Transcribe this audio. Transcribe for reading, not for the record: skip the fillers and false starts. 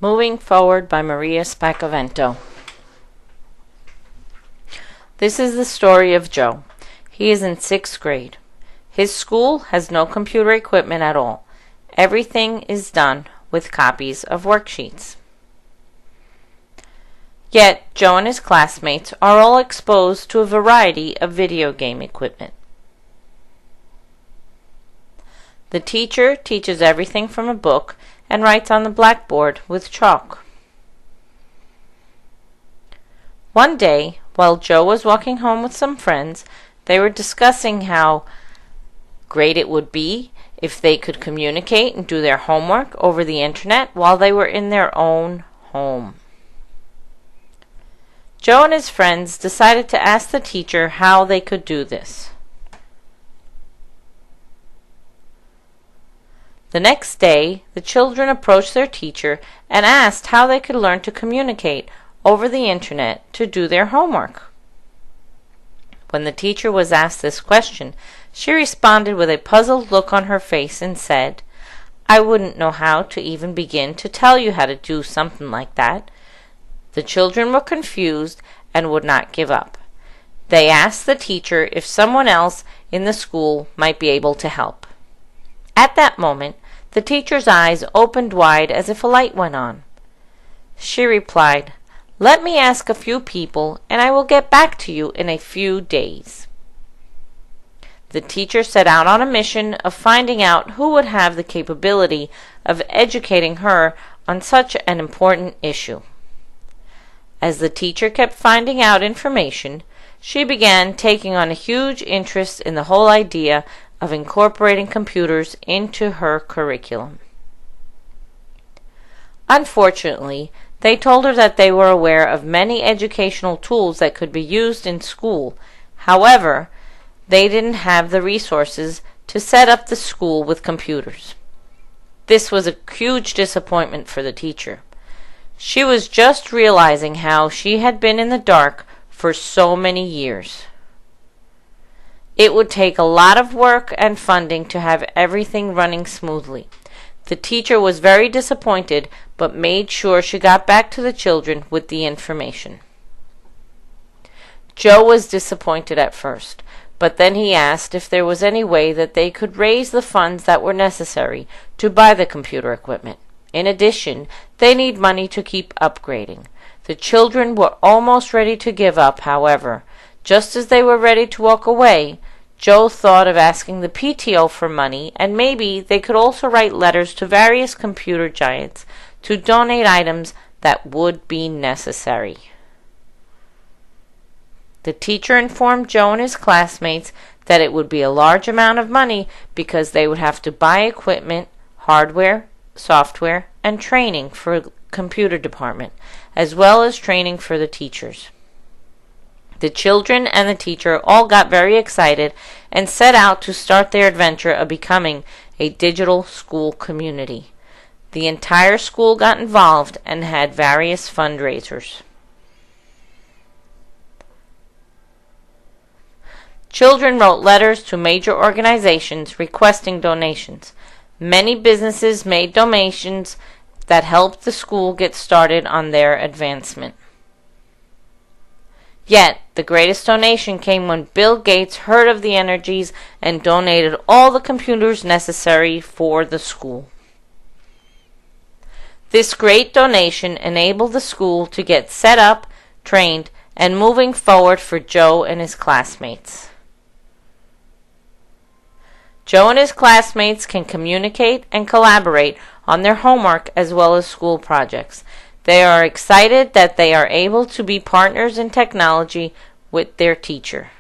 Moving Forward by Maria Spacavento. This is the story of Joe. He is in 6th grade. His school has no computer equipment at all. Everything is done with copies of worksheets. Yet, Joe and his classmates are all exposed to a variety of video game equipment. The teacher teaches everything from a book and writes on the blackboard with chalk. One day, while Joe was walking home with some friends, they were discussing how great it would be if they could communicate and do their homework over the internet while they were in their own home. Joe and his friends decided to ask the teacher how they could do this. The next day, the children approached their teacher and asked how they could learn to communicate over the internet to do their homework. When the teacher was asked this question, she responded with a puzzled look on her face and said, "I wouldn't know how to even begin to tell you how to do something like that." The children were confused and would not give up. They asked the teacher if someone else in the school might be able to help. At that moment, the teacher's eyes opened wide as if a light went on. She replied, "Let me ask a few people, and I will get back to you in a few days." The teacher set out on a mission of finding out who would have the capability of educating her on such an important issue. As the teacher kept finding out information, she began taking on a huge interest in the whole idea of incorporating computers into her curriculum. Unfortunately, they told her that they were aware of many educational tools that could be used in school. However, they didn't have the resources to set up the school with computers. This was a huge disappointment for the teacher. She was just realizing how she had been in the dark for so many years. It would take a lot of work and funding to have everything running smoothly. The teacher was very disappointed, but made sure she got back to the children with the information. Joe was disappointed at first, but then he asked if there was any way that they could raise the funds that were necessary to buy the computer equipment. In addition, they need money to keep upgrading. The children were almost ready to give up, however. Just as they were ready to walk away, Joe thought of asking the PTO for money, and maybe they could also write letters to various computer giants to donate items that would be necessary. The teacher informed Joe and his classmates that it would be a large amount of money because they would have to buy equipment, hardware, software, and training for the computer department, as well as training for the teachers. The children and the teacher all got very excited and set out to start their adventure of becoming a digital school community. The entire school got involved and had various fundraisers. Children wrote letters to major organizations requesting donations. Many businesses made donations that helped the school get started on their advancement. Yet, the greatest donation came when Bill Gates heard of the energies and donated all the computers necessary for the school. This great donation enabled the school to get set up, trained, and moving forward for Joe and his classmates. Joe and his classmates can communicate and collaborate on their homework as well as school projects. They are excited that they are able to be partners in technology with their teacher.